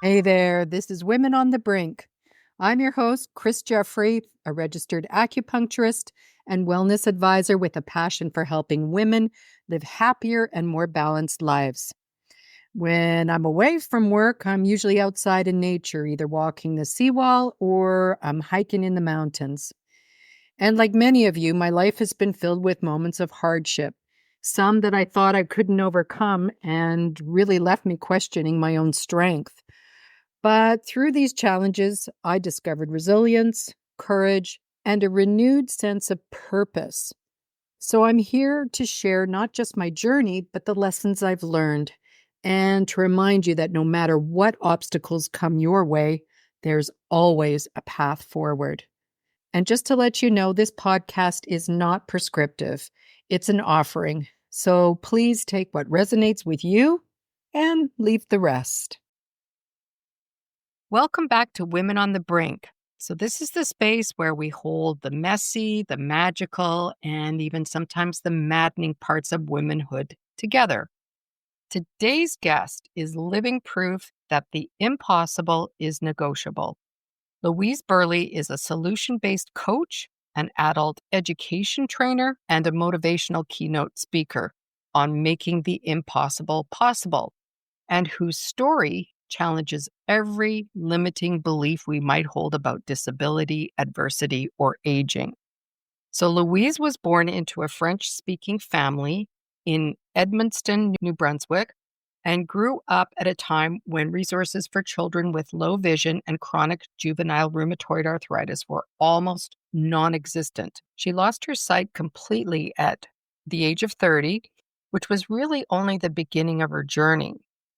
Hey there, this is Women on the Brink. I'm your host, Chris Jeffrey, a registered acupuncturist and wellness advisor with a passion for helping women live happier and more balanced lives. When I'm away from work, I'm usually outside in nature, either walking the seawall or I'm hiking in the mountains. And like many of you, my life has been filled with moments of hardship, some that I thought I couldn't overcome and really left me questioning my own strength. But through these challenges, I discovered resilience, courage, and a renewed sense of purpose. So I'm here to share not just my journey, but the lessons I've learned, and to remind you that no matter what obstacles come your way, there's always a path forward. And just to let you know, this podcast is not prescriptive, it's an offering. So please take what resonates with you and leave the rest. Welcome back to Women on the Brink. So, this is the space where we hold the messy, the magical, and even sometimes the maddening parts of womanhood together. Today's guest is living proof that the impossible is negotiable. Louise Burley is a solution based coach, an adult education trainer, and a motivational keynote speaker on making the impossible possible, and whose story challenges every limiting belief we might hold about disability, adversity, or aging. So, Louise was born into a French speaking family in Edmundston, New Brunswick, and grew up at a time when resources for children with low vision and chronic juvenile rheumatoid arthritis were almost non existent. She lost her sight completely at the age of 30, which was really only the beginning of her journey.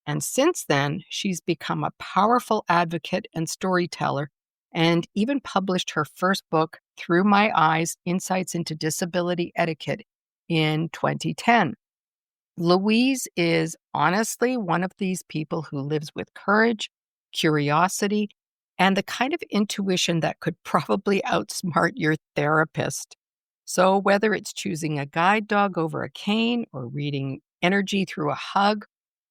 And since then, she's become a powerful advocate and storyteller, and even published her first book, Through My Eyes: Insights into Disability Etiquette, in 2010. Louise is honestly one of these people who lives with courage, curiosity, and the kind of intuition that could probably outsmart your therapist. So, whether it's choosing a guide dog over a cane, or reading energy through a hug,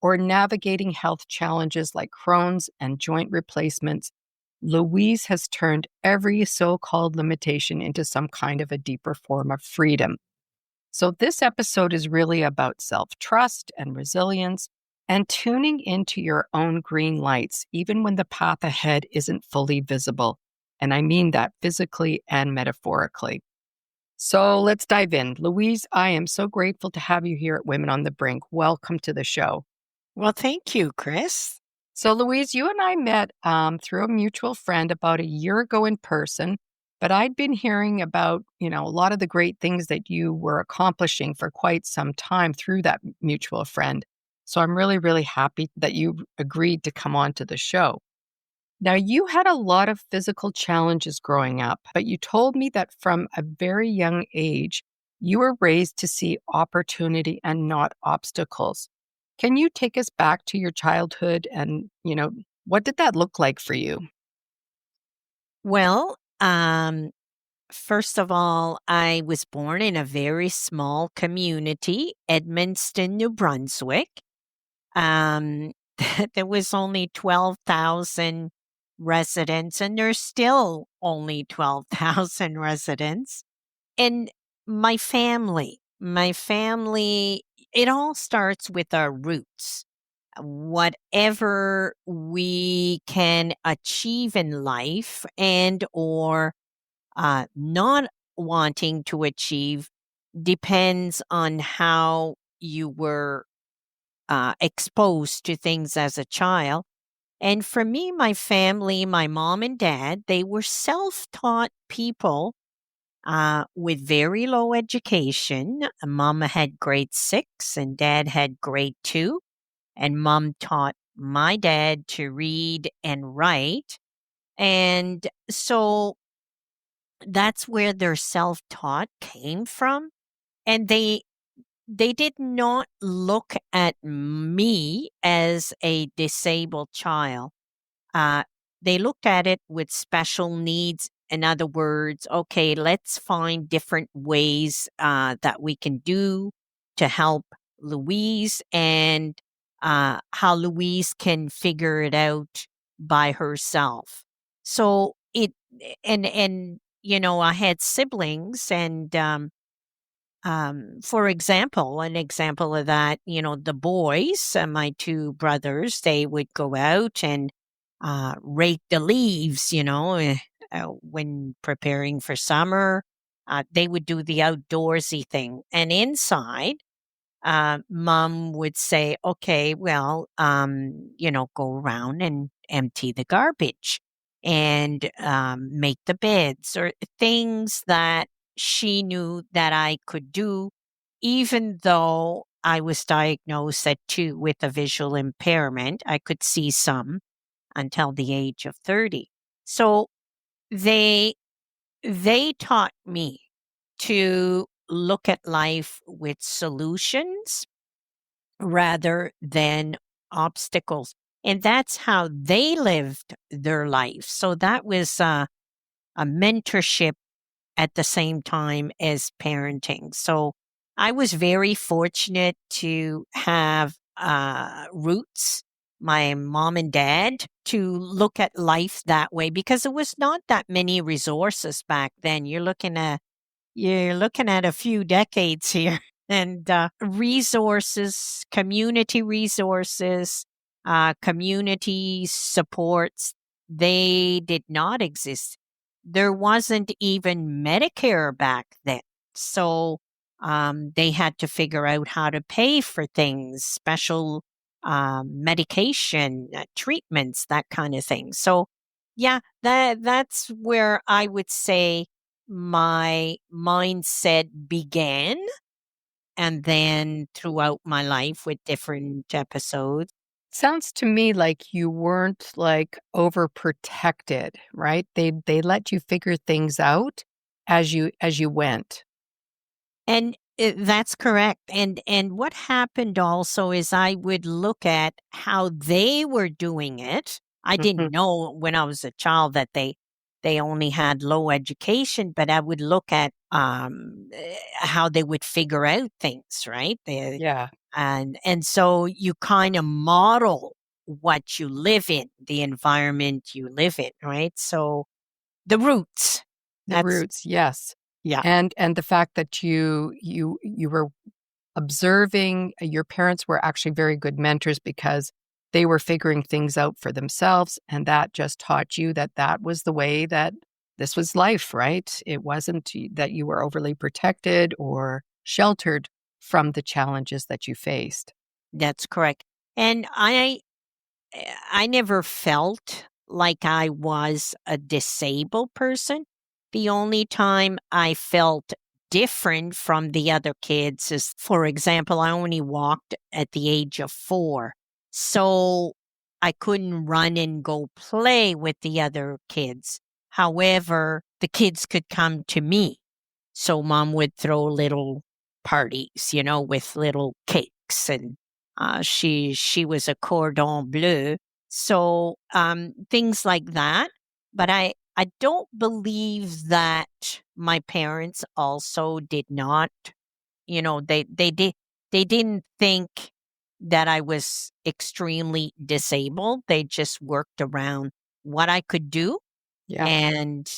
or navigating health challenges like Crohn's and joint replacements, Louise has turned every so called limitation into some kind of a deeper form of freedom. So, this episode is really about self trust and resilience and tuning into your own green lights, even when the path ahead isn't fully visible. And I mean that physically and metaphorically. So, let's dive in. Louise, I am so grateful to have you here at Women on the Brink. Welcome to the show. Well, thank you, Chris. So, Louise, you and I met through a mutual friend about a year ago in person, but I'd been hearing about, a lot of the great things that you were accomplishing for quite some time through that mutual friend. So I'm really, really happy that you agreed to come on to the show. Now, you had a lot of physical challenges growing up, but you told me that from a very young age, you were raised to see opportunity and not obstacles. Can you take us back to your childhood and, what did that look like for you? Well, first of all, I was born in a very small community, Edmundston, New Brunswick. Um, there was only 12,000 residents, and there's still only 12,000 residents. And my family, it all starts with our roots. Whatever we can achieve in life and or not wanting to achieve depends on how you were exposed to things as a child. And for me, my family, my mom and dad, they were self-taught people with very low education. Mama had grade 6 and dad had grade 2. And mom taught my dad to read and write. And so that's where their self-taught came from. And they did not look at me as a disabled child. Uh, they looked at it with special needs. In other words, okay, let's find different ways that we can do to help Louise, and how Louise can figure it out by herself. So I had siblings, and for example, an example of that, the boys, my two brothers, they would go out and rake the leaves, when preparing for summer. They would do the outdoorsy thing. And inside, mom would say, okay, well, go around and empty the garbage and make the beds, or things that she knew that I could do, even though I was diagnosed at 2 with a visual impairment. I could see some until the age of 30. So they they taught me to look at life with solutions rather than obstacles. And that's how they lived their life. So that was a mentorship at the same time as parenting. So I was very fortunate to have roots, my mom and dad, to look at life that way, because there was not that many resources back then. You're looking at a few decades here, and resources, community resources, community supports, they did not exist. There wasn't even Medicare back then. So they had to figure out how to pay for things, special medication, treatments, that kind of thing. So, yeah, that's where I would say my mindset began, and then throughout my life with different episodes. Sounds to me like you weren't, like, overprotected, right? They let you figure things out as you went. And that's correct. And what happened also is I would look at how they were doing it. I didn't Mhm. know when I was a child that they only had low education, but I would look at how they would figure out things, right? Yeah. And so you kind of model what you live in, the environment you live in, right? So the roots. The That's roots, yes. Yeah, And the fact that you were observing, your parents were actually very good mentors because they were figuring things out for themselves, and that just taught you that that was the way that this was life, right? It wasn't that you were overly protected or sheltered from the challenges that you faced. that's correct. And I never felt like I was a disabled person. The only time I felt different from the other kids is, for example, I only walked at the age of 4. So I couldn't run and go play with the other kids. However, the kids could come to me. So mom would throw little parties, with little cakes, and she was a cordon bleu, so things like that. But I don't believe that my parents also did not, they didn't think that I was extremely disabled. They just worked around what I could do, Yeah. and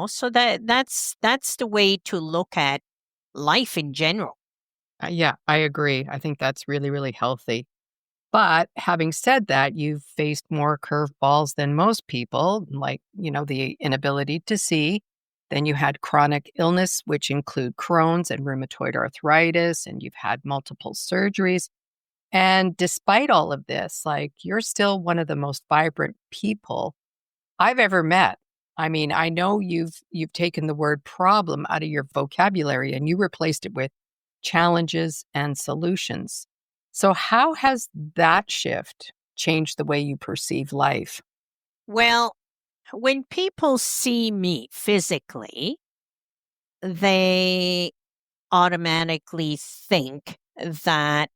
so that's the way to look at life in general. Yeah, I agree. I think that's really, really healthy. But having said that, you've faced more curveballs than most people, like, the inability to see. Then you had chronic illness, which include Crohn's and rheumatoid arthritis, and you've had multiple surgeries. And despite all of this, like, you're still one of the most vibrant people I've ever met. I mean, I know you've taken the word problem out of your vocabulary and you replaced it with challenges and solutions. So how has that shift changed the way you perceive life? Well, when people see me physically, they automatically think that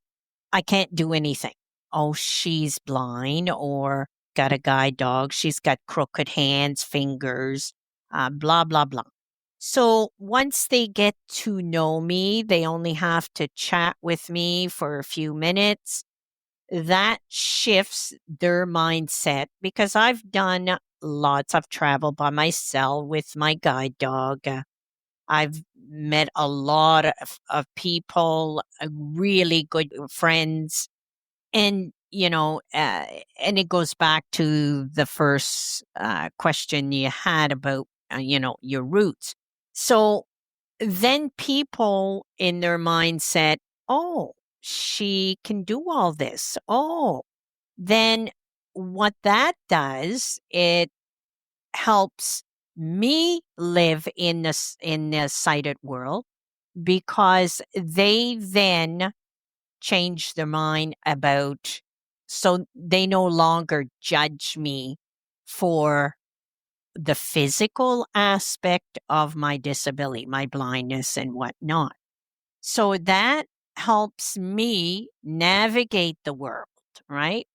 I can't do anything. Oh, she's blind, or got a guide dog. She's got crooked hands, fingers, blah, blah, blah. So once they get to know me, they only have to chat with me for a few minutes. that shifts their mindset because I've done lots of travel by myself with my guide dog. I've met a lot of people, really good friends. And, and it goes back to the first question you had about, your roots. So then people in their mindset, oh, she can do all this. Oh, then what that does, it helps me live in the sighted world because they then change their mind about, so they no longer judge me for the physical aspect of my disability, my blindness and whatnot. So that helps me navigate the world, right?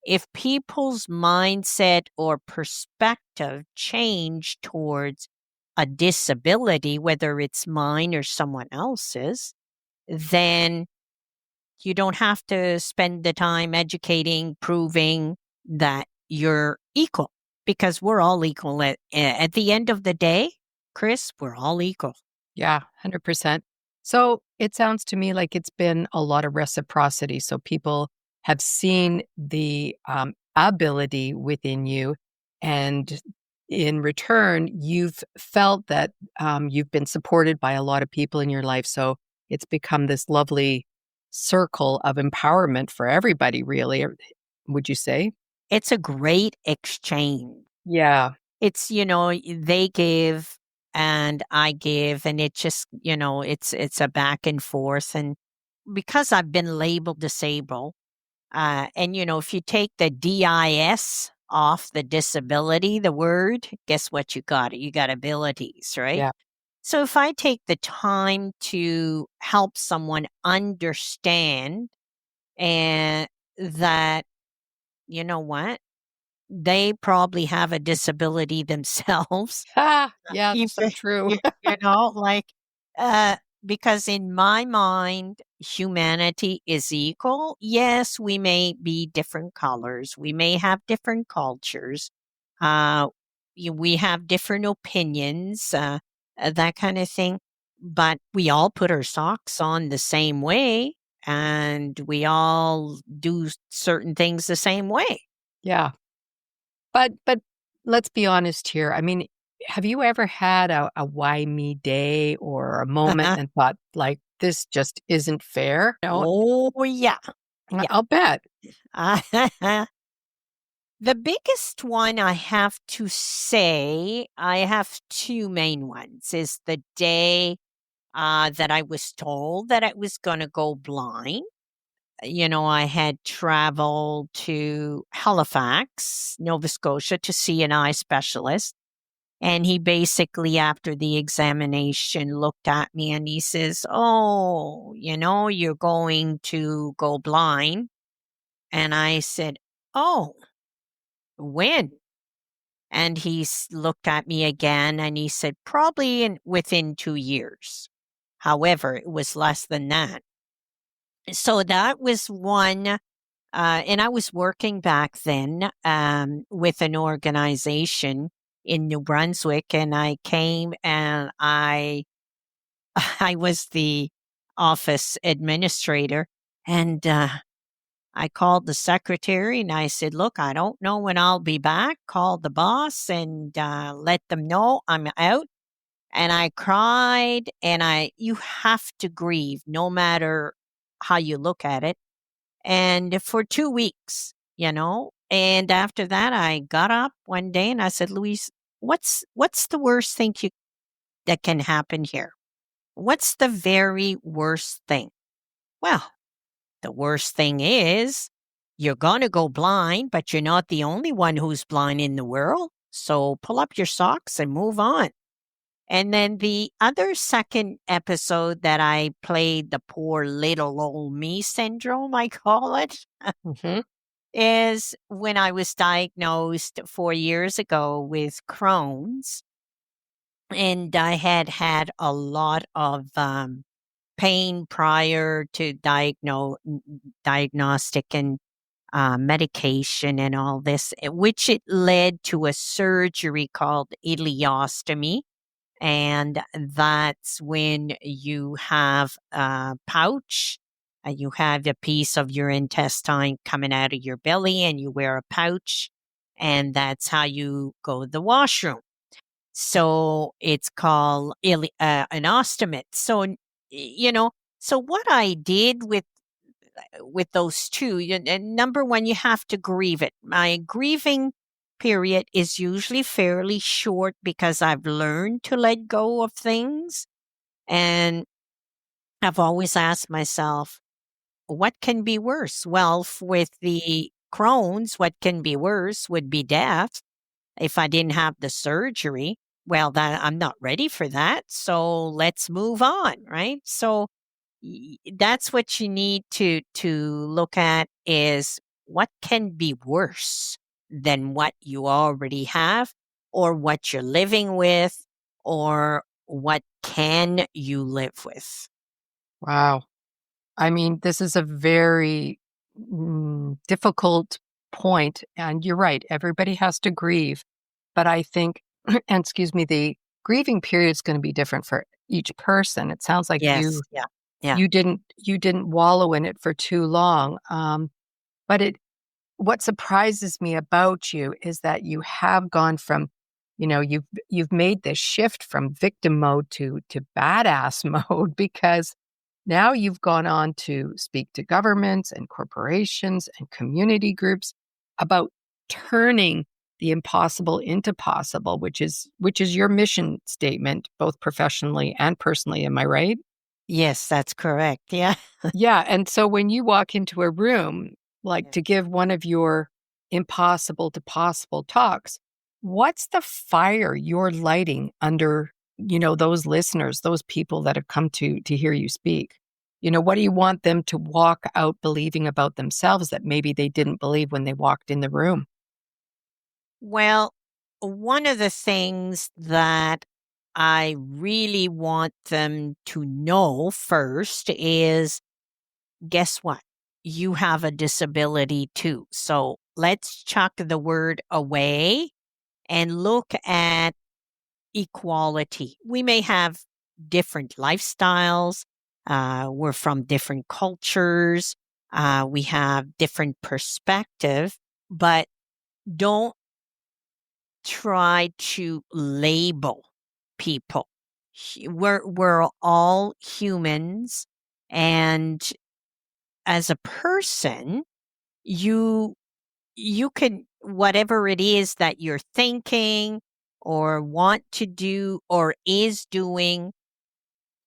If people's mindset or perspective change towards a disability, whether it's mine or someone else's, then you don't have to spend the time educating, proving that you're equal because we're all equal at the end of the day. Chris, we're all equal. Yeah, 100%. So it sounds to me like it's been a lot of reciprocity. So people have seen the ability within you, and in return, you've felt that you've been supported by a lot of people in your life. So it's become this lovely circle of empowerment for everybody, really. Would you say? It's a great exchange. Yeah. It's, they give and I give, and it just, it's a back and forth. And because I've been labeled disabled, and if you take the DIS off the disability, the word, guess what you got? You got abilities, right? Yeah. So if I take the time to help someone understand and that, you know what? They probably have a disability themselves. Ah, yeah, You, that's so true. you know, like, uh, because in my mind, humanity is equal. Yes, we may be different colors, we may have different cultures, uh, we have different opinions, that kind of thing. But we all put our socks on the same way, and we all do certain things the same way. Yeah. But let's be honest here. I mean, have you ever had a why me day or a moment and thought like this just isn't fair? No, Oh, yeah. Yeah. I'll bet. The biggest one I have to say, I have two main ones, is the day that I was told that I was going to go blind. I had traveled to Halifax, Nova Scotia to see an eye specialist. And he basically, after the examination, looked at me and he says, oh, you're going to go blind. And I said, oh, when? And looked at me again and he said, probably within 2 years. However, it was less than that. So that was one. And I was working back then with an organization in New Brunswick, and I came and I I was the office administrator, and I called the secretary and I said, look, I don't know when I'll be back. Call the boss and let them know I'm out. And I cried, and you have to grieve no matter how you look at it. And for 2 weeks, and after that, I got up one day and I said, Louise, what's the worst thing that can happen here? What's the very worst thing? Well, the worst thing is you're going to go blind, but you're not the only one who's blind in the world. So pull up your socks and move on. And then the other second episode that I played, the poor little old me syndrome, I call it, Mhm. is when I was diagnosed 4 years ago with Crohn's. And I had had a lot of pain prior to diagnostic. And medication and all this, which it led to a surgery called ileostomy. And that's when you have a pouch, you have a piece of your intestine coming out of your belly, and you wear a pouch, and that's how you go to the washroom. So it's called an ostomate. So, so what I did with those two, and number one, you have to grieve it. My grieving period is usually fairly short because I've learned to let go of things. And I've always asked myself, what can be worse? Well, with the Crohn's, what can be worse would be death if I didn't have the surgery. Well, that I'm not ready for that. So let's move on, right? So that's what you need to look at is what can be worse than what you already have, or what you're living with, or what can you live with. Wow. I mean, this is a very difficult point, and you're right. Everybody has to grieve, but I think, and excuse me, the grieving period is going to be different for each person. It sounds like Yes, yeah, yeah. you didn't wallow in it for too long. But what surprises me about you is that you have gone from, you've made this shift from victim mode to badass mode, because now you've gone on to speak to governments and corporations and community groups about turning the impossible into possible, which is your mission statement, both professionally and personally. Am I right? Yes, that's correct. Yeah. Yeah. And so when you walk into a room, like Yeah. to give one of your impossible to possible talks, what's the fire you're lighting under, those listeners, those people that have come to hear you speak? What do you want them to walk out believing about themselves that maybe they didn't believe when they walked in the room? Well, one of the things that I really want them to know first is, guess what? You have a disability too. So let's chuck the word away and look at equality. We may have different lifestyles. We're from different cultures. We have different perspective, but don't try to label people. We're all humans, and as a person, you you can, whatever it is that you're thinking or want to do or is doing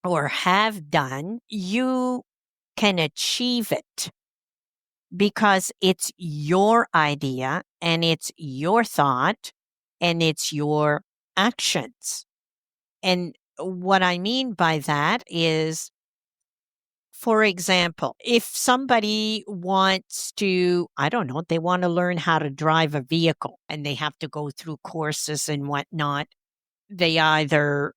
or have done, you can achieve it because it's your idea and it's your thought and it's your actions. And what I mean by that is, for example, if somebody wants to, I don't know, they want to learn how to drive a vehicle and they have to go through courses and whatnot, they either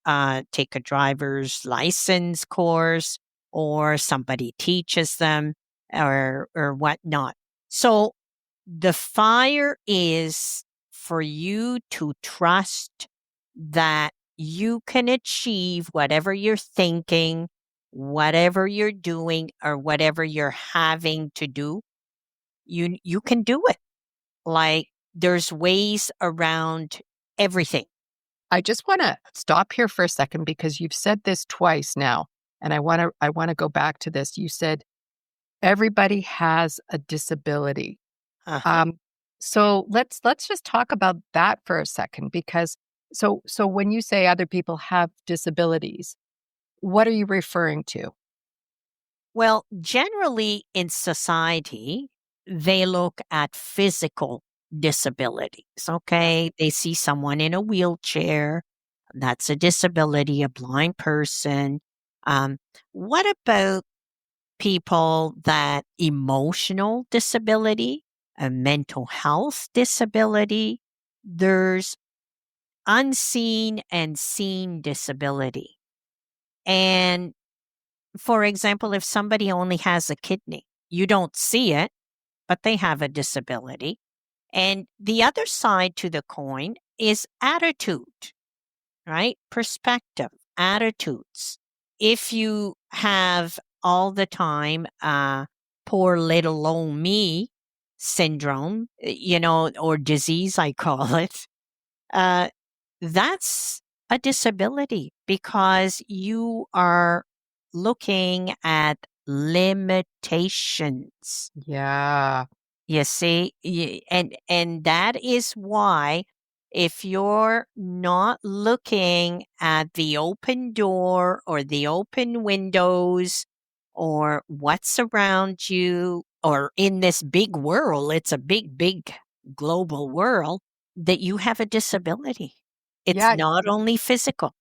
take a driver's license course or somebody teaches them or whatnot. So the fire is for you to trust that you can achieve whatever you're thinking, whatever you're doing, or whatever you're having to do. You can do it. Like, there's ways around everything. I just want to stop here for a second because you've said this twice now, and I want to go back to this. You said everybody has a disability. Uh-huh. Um, so let's just talk about that for a second, because so when you say other people have disabilities, what are you referring to? Well, generally in society, they look at physical disabilities. Yeah. Okay. They see someone in a wheelchair. That's a disability, a blind person. Um, what about people that emotional disability, a mental health disability? There's unseen and seen disability. And for example, if somebody only has a kidney, you don't see it, but they have a disability. And the other side to the coin is attitude, right? Perspective, attitudes. If you have all the time poor little old me syndrome, or disease, I call it, uh, that's a disability because you are looking at limitations. Yeah. You see, and that is why if you're not looking at the open door or the open windows or what's around you or in this big world, it's a big, big global world, that you have a disability. It's Yeah. not only physical.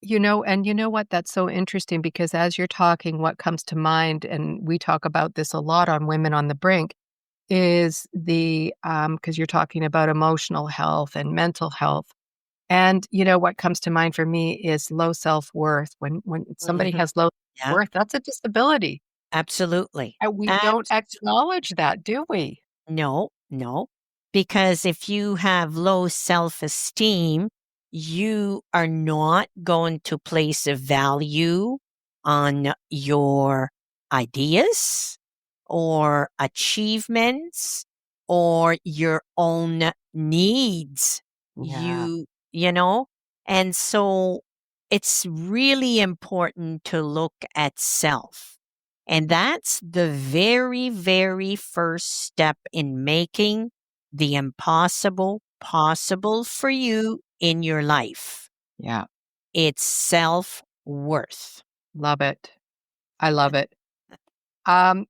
And you know what? That's so interesting because as you're talking, what comes to mind, and we talk about this a lot on Women on the Brink, is because you're talking about emotional health and mental health. And what comes to mind for me is low self-worth. When somebody Mhm. has low Yeah, worth, that's a disability. absolutely. And we don't acknowledge that, do we? No, no. Because if you have low self esteem, you are not going to place a value on your ideas or achievements or your own needs. Yeah. You know, and so it's really important to look at self. And that's the very, very first step in making the impossible possible for you in your life. Yeah. It's self worth. Love it. I love it. Um,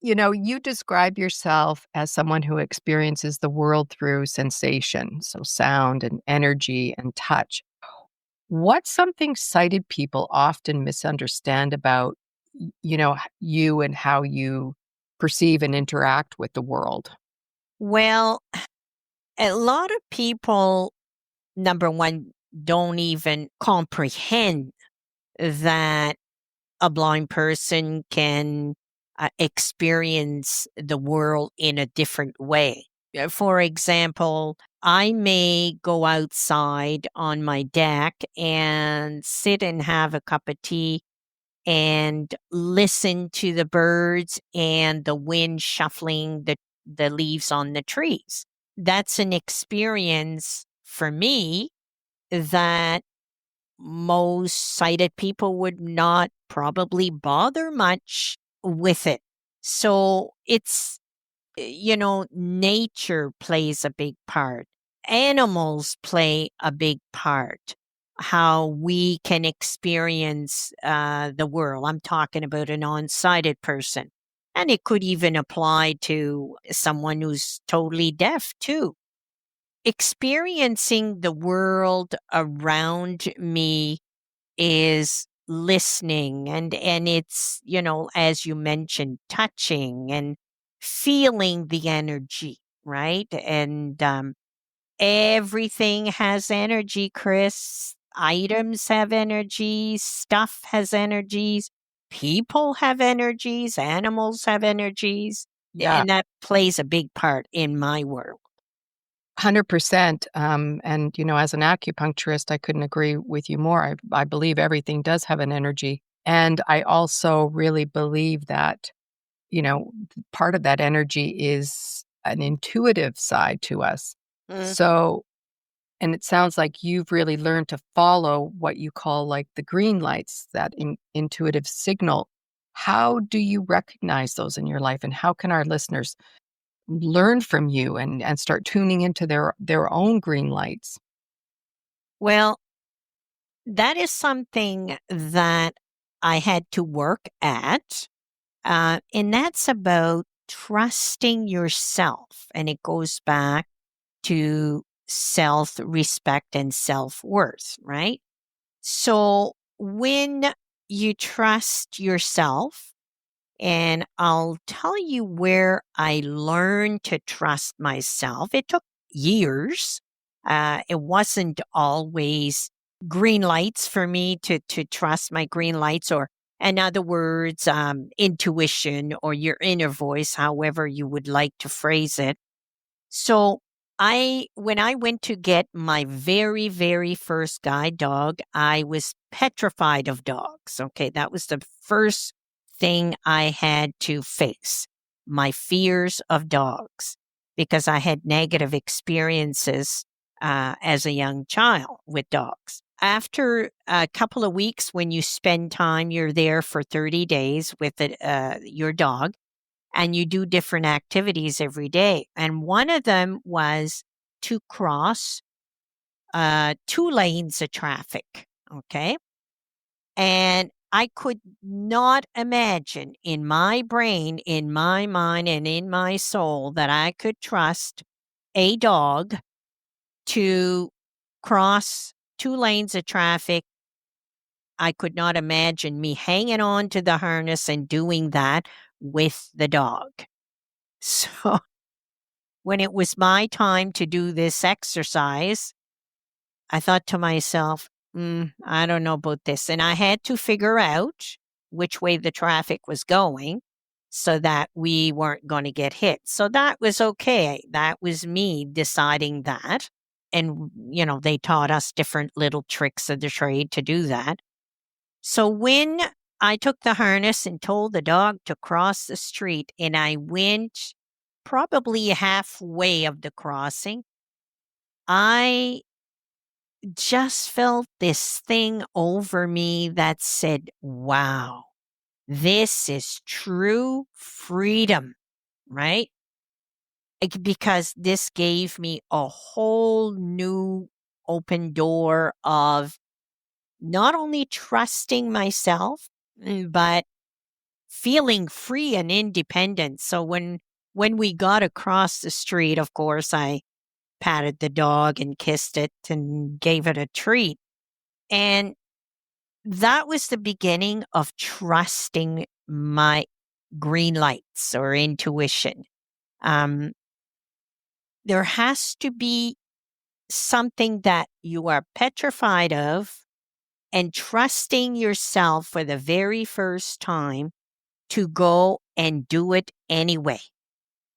you describe yourself as someone who experiences the world through sensation, so sound and energy and touch. What's something sighted people often misunderstand about, you and how you perceive and interact with the world? Well, a lot of people, number one, don't even comprehend that a blind person can experience the world in a different way. For example, I may go outside on my deck and sit and have a cup of tea and listen to the birds and the wind shuffling the leaves on the trees. That's an experience for me that most sighted people would not probably bother much with it. So nature plays a big part. Animals play a big part. How we can experience the world. I'm talking about a non sighted person. And it could even apply to someone who's totally deaf, too. Experiencing the world around me is listening and it's as you mentioned, touching and feeling the energy, right? And everything has energy, Chris. Items have energies, stuff has energies, people have energies, animals have energies, Yeah, and that plays a big part in my world. 100%. And, as an acupuncturist, I couldn't agree with you more. I believe everything does have an energy. And I also really believe that, part of that energy is an intuitive side to us. Mm. So, and it sounds like you've really learned to follow what you call like the green lights, that intuitive signal. How do you recognize those in your life? And how can our listeners learn from you and start tuning into their own green lights? Well, that is something that I had to work at. And that's about trusting yourself. And it goes back to self respect and self worth, right? So when you trust yourself, and I'll tell you where I learned to trust myself. It took years. It wasn't always green lights for me to trust my green lights or In other words, intuition or your inner voice, however you would like to phrase it. So when I went to get my very, very first guide dog, I was petrified of dogs. Okay. That was the first thing I had to face, my fears of dogs, because I had negative experiences as a young child with dogs. After a couple of weeks, when you spend time, you're there for 30 days with your dog, and you do different activities every day. And one of them was to cross 2 lanes of traffic. Okay. And I could not imagine in my brain, in my mind, and in my soul that I could trust a dog to cross 2 lanes of traffic. I could not imagine me hanging on to the harness and doing that with the dog. So when it was my time to do this exercise, I thought to myself, I don't know about this. And I had to figure out which way the traffic was going so that we weren't going to get hit. So that was okay. That was me deciding that. And, they taught us different little tricks of the trade to do that. So when I took the harness and told the dog to cross the street, and I went probably halfway of the crossing, I just felt this thing over me that said, wow, this is true freedom, right? Because this gave me a whole new open door of not only trusting myself, but feeling free and independent. So when we got across the street, of course, I patted the dog and kissed it and gave it a treat. And that was the beginning of trusting my green lights or intuition. Um, there has to be something that you are petrified of, and trusting yourself for the very first time to go and do it anyway.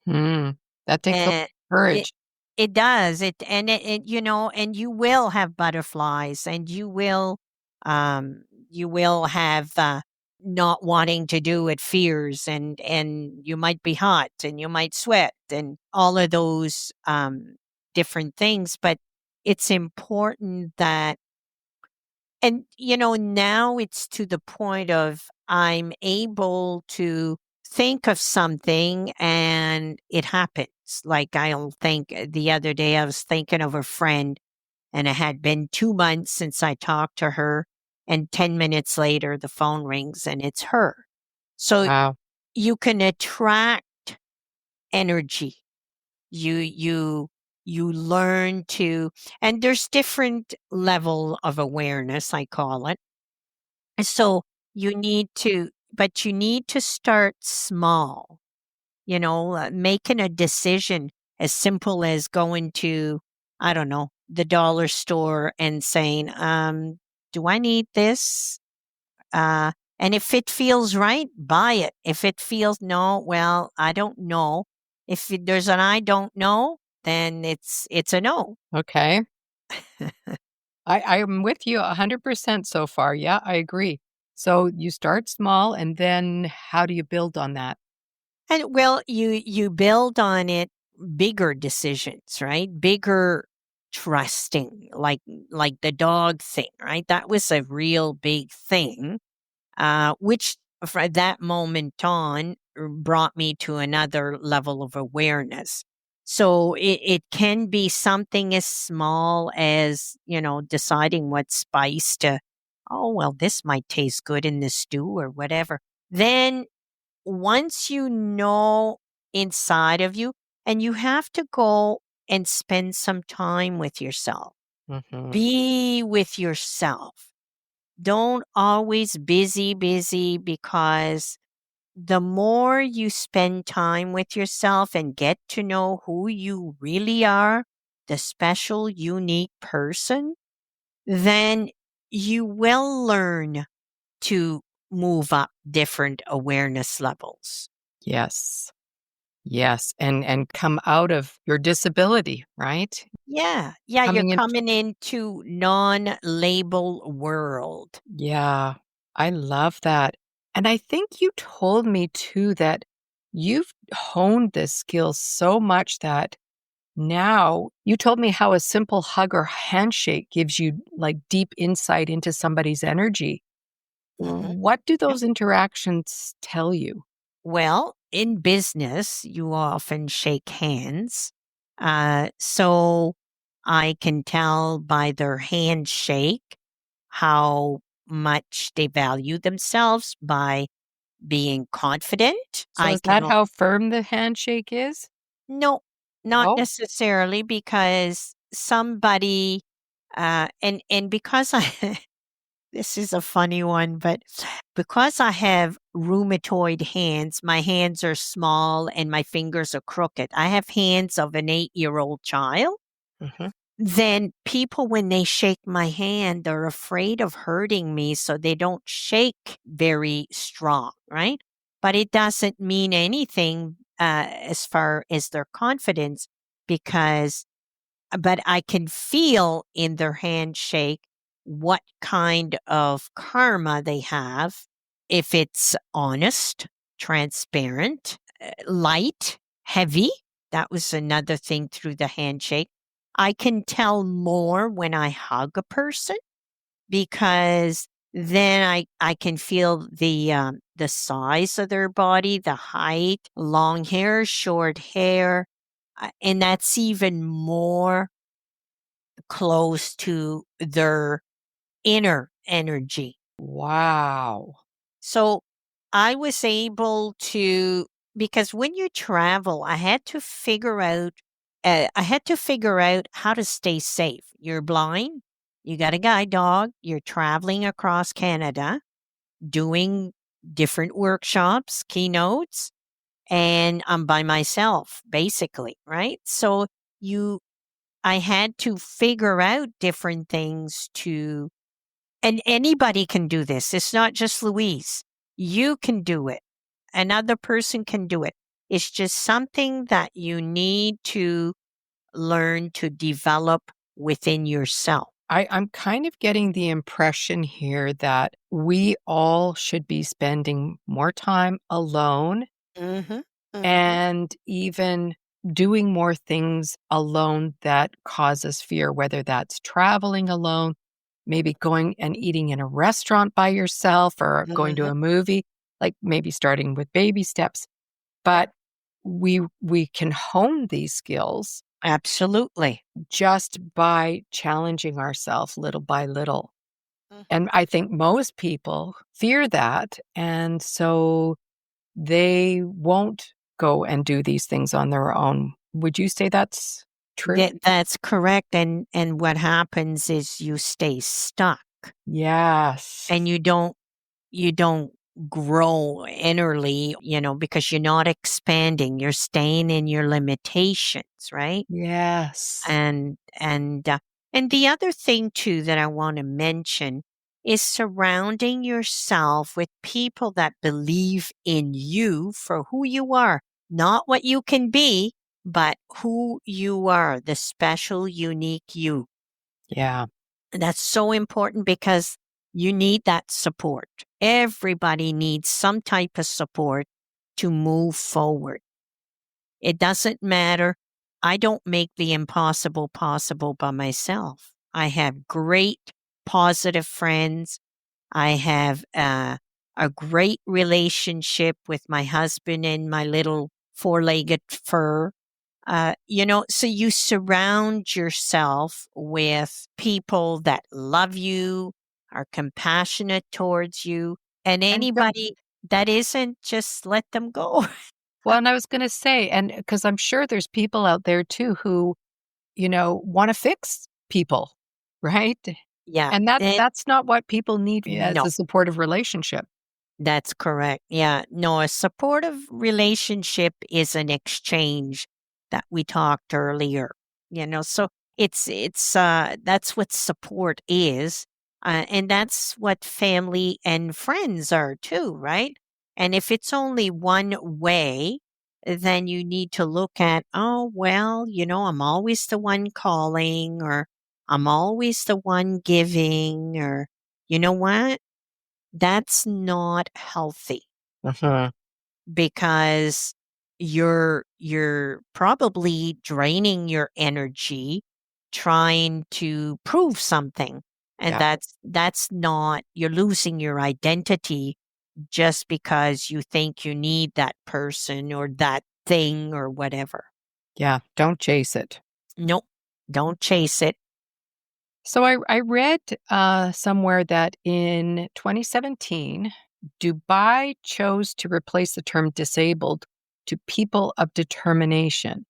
Hmm. That takes a lot And of courage. it does. And you will have butterflies, and you will have not wanting to do it fears, and you might be hot, and you might sweat, and all of those different things. But it's important that, and now it's to the point of I'm able to think of something and it happens. Like I'll think the other day I was thinking of a friend, and it had been 2 months since I talked to her, and 10 minutes later the phone rings and it's her. So Wow. you can attract energy. You learn to, and there's different level of awareness, I call it. So but you need to start small, making a decision as simple as going to, I don't know, the dollar store and saying, do I need this? And if it feels right, buy it. If it feels no, well, I don't know. There's an I don't know, then it's a no. Okay. I'm with you 100% so far. Yeah, I agree. So you start small, and then how do you build on that? And well, you build on it, bigger decisions, right? Bigger trusting, like the dog thing, right? That was a real big thing, which from that moment on brought me to another level of awareness. So it can be something as small as, deciding what spice to, oh, well, this might taste good in the stew or whatever. Then once you know inside of you, and you have to go and spend some time with yourself, Mhm. be with yourself. Don't always busy, because the more you spend time with yourself and get to know who you really are, the special, unique person, then you will learn to move up different awareness levels. Yes. Yes. And come out of your disability, right? Yeah. Yeah, you're Coming in. coming into non-label world. Yeah. I love that. And I think you told me too that you've honed this skill so much that now you told me how a simple hug or handshake gives you like deep insight into somebody's energy. Mhm. What do those interactions tell you? Well, in business, you often shake hands. So I can tell by their handshake how much they value themselves by being confident. So is that how firm the handshake is? No, not Oh. necessarily because somebody, and because I, this is a funny one, but because I have rheumatoid hands, my hands are small and my fingers are crooked. I have hands of an 8-year-old child. Mhm. Then people, when they shake my hand, they're afraid of hurting me, so they don't shake very strong, right? But it doesn't mean anything as far as their confidence because but I can feel in their handshake what kind of karma they have, if it's honest, transparent, light, heavy. That was another thing through the handshake. I can tell more when I hug a person because then I can feel the size of their body, the height, long hair, short hair, and that's even more close to their inner energy. Wow. So I was able to, because when you travel, I had to figure out how to stay safe. You're blind, you got a guide dog, you're traveling across Canada, doing different workshops, keynotes, and I'm by myself, basically, right? So you I had to figure out different things to, and anybody can do this. It's not just Louise. You can do it. Another person can do it. It's just something that you need to learn to develop within yourself. I'm kind of getting the impression here that we all should be spending more time alone Mhm. Mhm. and even doing more things alone that cause us fear, whether that's traveling alone, maybe going and eating in a restaurant by yourself or going to Mhm. a movie, like maybe starting with baby steps. Yeah. But we can hone these skills Absolutely. just by challenging ourselves little by little. Mhm. And I think most people fear that. And so they won't go and do these things on their own. Would you say that's true? That's correct. And what happens is you stay stuck Yes. and you don't grow innerly, because you're not expanding, you're staying in your limitations, right? Yes. And the other thing too that I want to mention is surrounding yourself with people that believe in you for who you are, not what you can be, but who you are, the special, unique you. Yeah. And that's so important because you need that support. Everybody needs some type of support to move forward. It doesn't matter. I don't make the impossible possible by myself. I have great positive friends. I have a great relationship with my husband and my little four-legged fur. So you surround yourself with people that love you, are compassionate towards you, and And anybody that isn't, just let them go. well, and I was gonna say, and because I'm sure there's people out there too who, wanna fix people, right? Yeah. And that's not what people need as No, a supportive relationship. that's correct. Yeah. No, a supportive relationship is an exchange that we talked earlier. So it's that's what support is. And that's what family and friends are too, right? And if it's only one way, then you need to look at, oh, well, I'm always the one calling, or I'm always the one giving, or you know what? That's not healthy Mhm. because you're probably draining your energy trying to prove something, and Yeah. that's not, you're losing your identity just because you think you need that person or that thing or whatever. Yeah. Don't chase it. Nope, don't chase it. So I read somewhere that in 2017, Dubai chose to replace the term disabled to people of determination.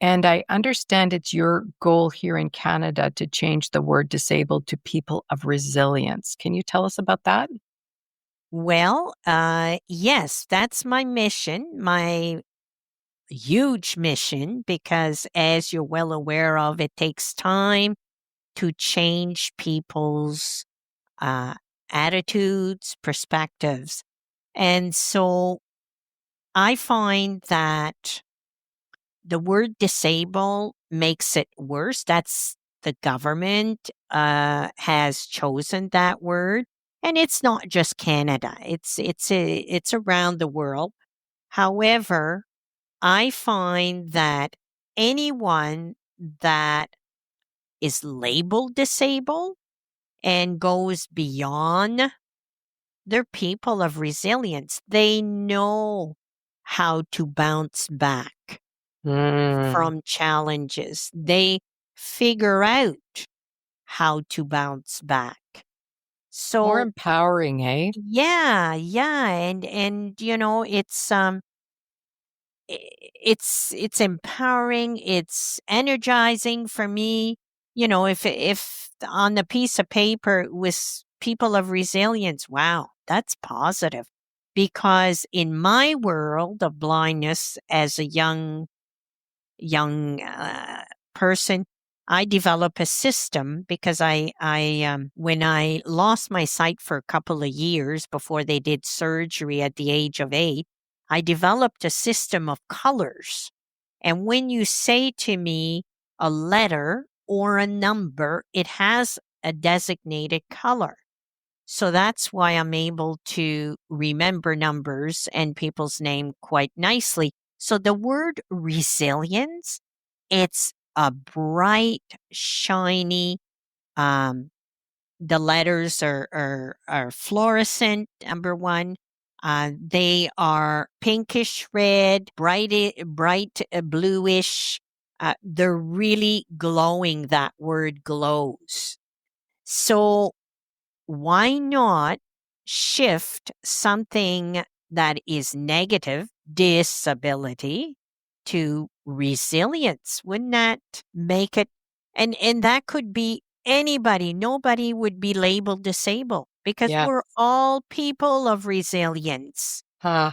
And I understand it's your goal here in Canada to change the word disabled to people of resilience. Can you tell us about that? Well, yes, that's my mission, my huge mission, because as you're well aware of, it takes time to change people's uh, attitudes, perspectives. And so I find that the word disable makes it worse. That's the government has chosen that word. And it's not just Canada. It's around the world. However, I find that anyone that is labeled disabled and goes beyond, they're people of resilience. They know how to bounce back Mm, from challenges. They figure out how to bounce back. more So empowering, eh? yeah, yeah, and it's empowering, it's energizing for me. If on the piece of paper with people of resilience, wow, that's positive. Because in my world of blindness as a young person, I develop a system because when I lost my sight for a couple of years before they did surgery at the age of 8, I developed a system of colors. And when you say to me a letter or a number, it has a designated color. So that's why I'm able to remember numbers and people's name quite nicely. So the word resilience, it's a bright, shiny, um, the letters are fluorescent, number one. They are pinkish red, bright bluish. They're really glowing. That word glows. So why not shift something that is negative, disability, to resilience? Wouldn't that make it? And that could be anybody. Nobody would be labeled disabled because Yeah. we're all people of resilience. Huh.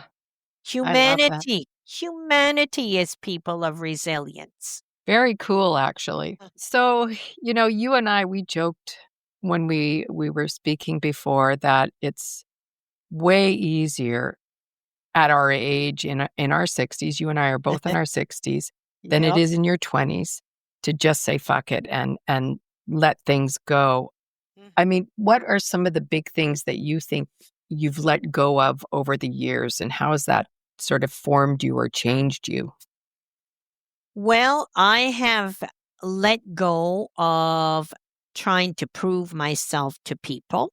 I love that. Humanity is people of resilience. Very cool, actually. So, you and I, we joked when we were speaking before that it's way easier at our age in our 60s, you and I are both in our 60s, than it Yep. is in your 20s to just say fuck it and let things go. I mean, what are some of the big things that you think you've let go of over the years, and how has that sort of formed you or changed you? Well, I have let go of trying to prove myself to people,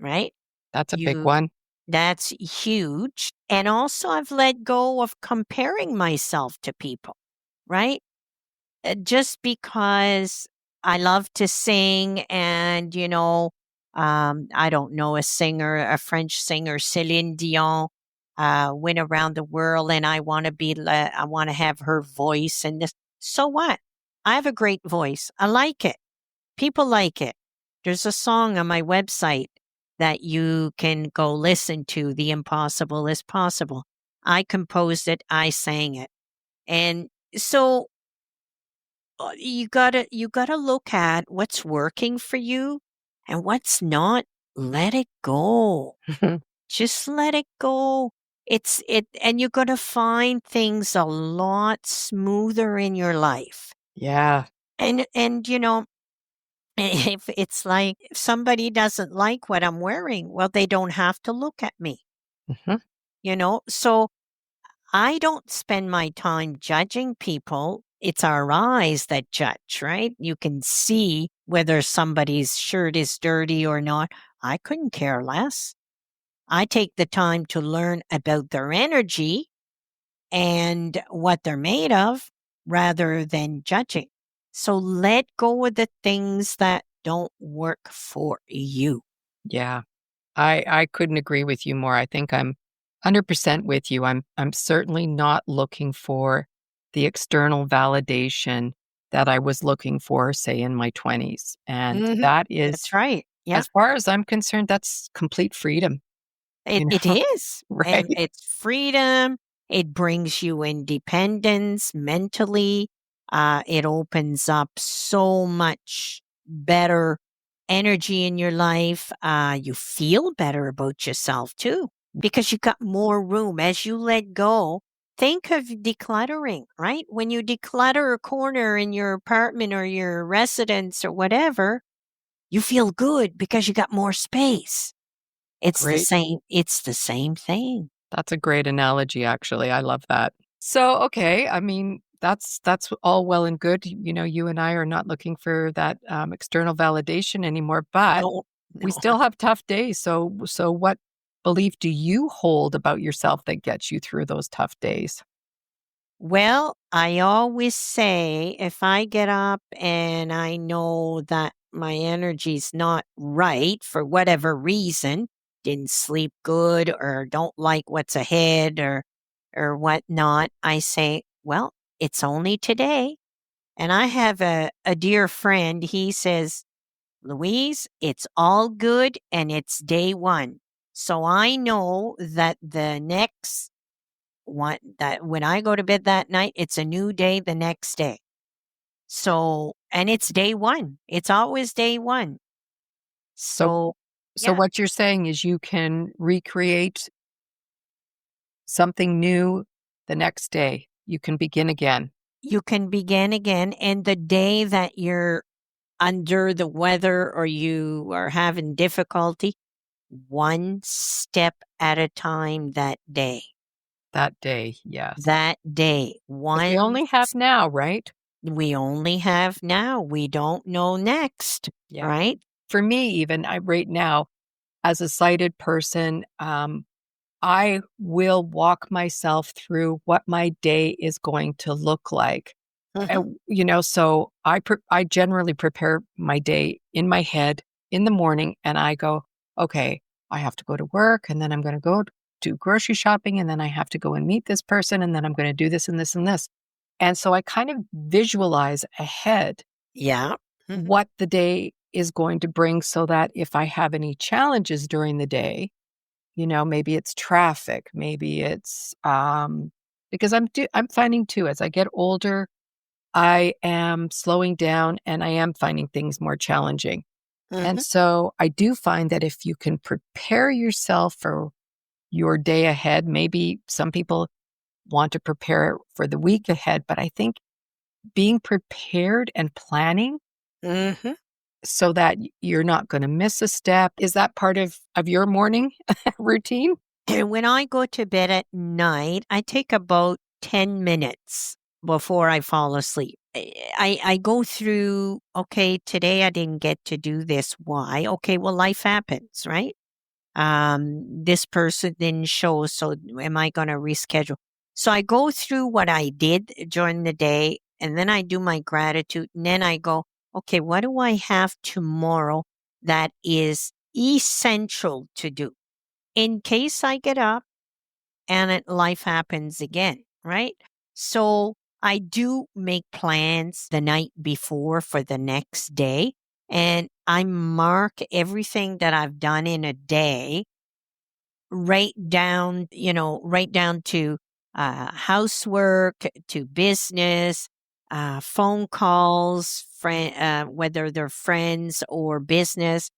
right? That's a big You one. That's huge. And also I've let go of comparing myself to people, right? Just because I love to sing and, I don't know, a French singer, Celine Dion, went around the world and I want to have her voice and this. So what? I have a great voice. I like it. People like it. There's a song on my website that you can go listen to. The Impossible is Possible. I composed it. I sang it. And so you gotta look at what's working for you And what's not, let it go. Just let it go. And you're going to find things a lot smoother in your life. Yeah. And if it's like if somebody doesn't like what I'm wearing, well, they don't have to look at me, Mhm. So I don't spend my time judging people. It's our eyes that judge, right? You can see whether somebody's shirt is dirty or not. I couldn't care less. I take the time to learn about their energy and what they're made of rather than judging. So let go of the things that don't work for you. Yeah. I couldn't agree with you more. I think I'm 100% with you. I'm certainly not looking for the external validation that I was looking for, say, in my 20s. And Mhm. that That's is, right. Yeah. as far as I'm concerned, that's complete freedom, It is, and right? it's freedom. It brings you independence mentally. It opens up so much better energy in your life. You feel better about yourself too because you got more room as you let go. Think of decluttering, right? When you declutter a corner in your apartment or your residence or whatever, you feel good because you got more space. Great. It's the same thing. That's a great analogy, actually. I love that. So, okay, I mean, that's all well and good. You and I are not looking for that external validation anymore, but No, we no. still have tough days. So, what belief do you hold about yourself that gets you through those tough days? Well, I always say if I get up and I know that my energy's not right for whatever reason, didn't sleep good or don't like what's ahead or whatnot, I say, well, it's only today. And I have a dear friend, he says, Louise, it's all good and it's day one. So I know that the next one, that when I go to bed that night, it's a new day the next day. So, and it's day one. It's always day one. So, So, so yeah, what you're saying is you can recreate something new the next day. You can begin again. you can begin again. And the day that you're under the weather or you are having difficulty, one step at a time that day. That day, yes. That day, Because we one only have now, right? we only have now. We don't know next, Yeah. right? For me, even right now, as a sighted person, I will walk myself through what my day is going to look like. Mhm. So I generally prepare my day in my head in the morning, and I go, okay, I have to go to work, and then I'm going to go do grocery shopping, and then I have to go and meet this person, and then I'm going to do this and this and this. And so I kind of visualize ahead Yeah. Mhm. what the day is going to bring so that if I have any challenges during the day, maybe it's traffic, maybe it's because I'm finding too as I get older, I am slowing down and I am finding things more challenging. And Mhm. so I do find that if you can prepare yourself for your day ahead, maybe some people want to prepare for the week ahead, but I think being prepared and planning Mhm. so that you're not going to miss a step. Is that part of your morning routine? When I go to bed at night, I take about 10 minutes before I fall asleep. I go through, okay, today I didn't get to do this. Why? Okay, well, life happens, right? This person didn't show, so am I going to reschedule? So I go through what I did during the day, and then I do my gratitude, and then I go, okay, what do I have tomorrow that is essential to do in case I get up and life happens again, right? So I do make plans the night before for the next day, and I mark everything that I've done in a day right down to housework, to business, phone calls, whether they're friends or business.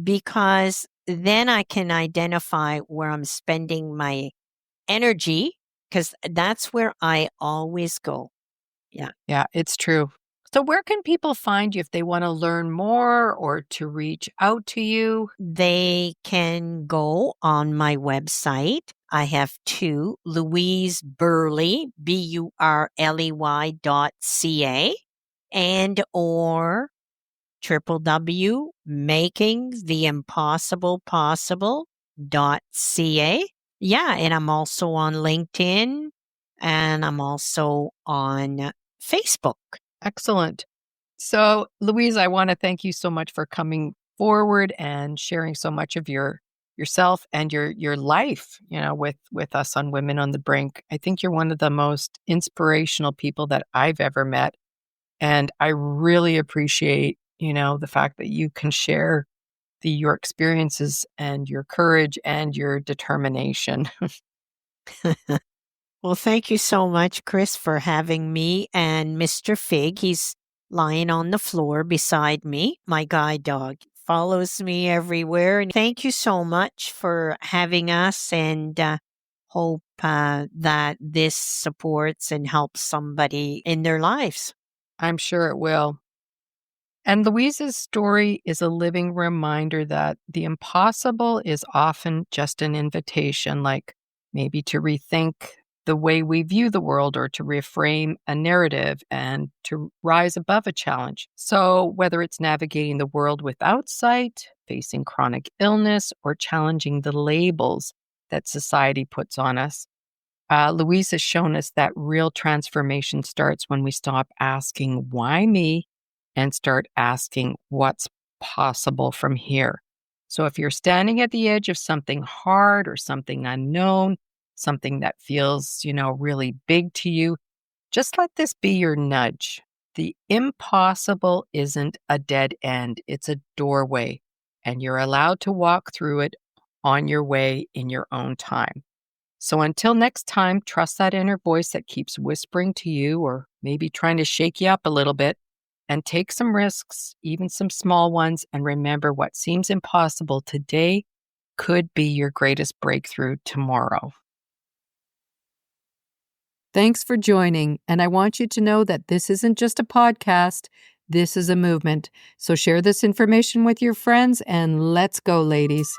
because then I can identify where I'm spending my energy, because that's where I always go. Yeah. Yeah, it's true. So, where can people find you if they want to learn more or to reach out to you? They can go on my website. I have two, Louise Burley, BURLEY.ca, and or www.makingtheimpossiblepossible.ca. Yeah, and I'm also on LinkedIn, and I'm also on Facebook. Excellent. So, Louise, I want to thank you so much for coming forward and sharing so much of yourself and your life, with us on Women on the Brink. I think you're one of the most inspirational people that I've ever met, and I really appreciate, the fact that you can share your experiences and your courage and your determination. Well, thank you so much, Chris, for having me and Mr. Fig. He's lying on the floor beside me. My guide dog follows me everywhere. And thank you so much for having us, and hope that this supports and helps somebody in their lives. I'm sure it will. And Louise's story is a living reminder that the impossible is often just an invitation, like maybe to rethink the way we view the world or to reframe a narrative and to rise above a challenge. So, whether it's navigating the world without sight, facing chronic illness, or challenging the labels that society puts on us, Louise has shown us that real transformation starts when we stop asking, why me? And start asking, what's possible from here? So if you're standing at the edge of something hard or something unknown, something that feels, really big to you, just let this be your nudge. The impossible isn't a dead end, it's a doorway, and you're allowed to walk through it on your way in your own time. So until next time, trust that inner voice that keeps whispering to you or maybe trying to shake you up a little bit, and take some risks, even some small ones. And remember, what seems impossible today could be your greatest breakthrough tomorrow. Thanks for joining. And I want you to know that this isn't just a podcast, this is a movement. So share this information with your friends and let's go, ladies.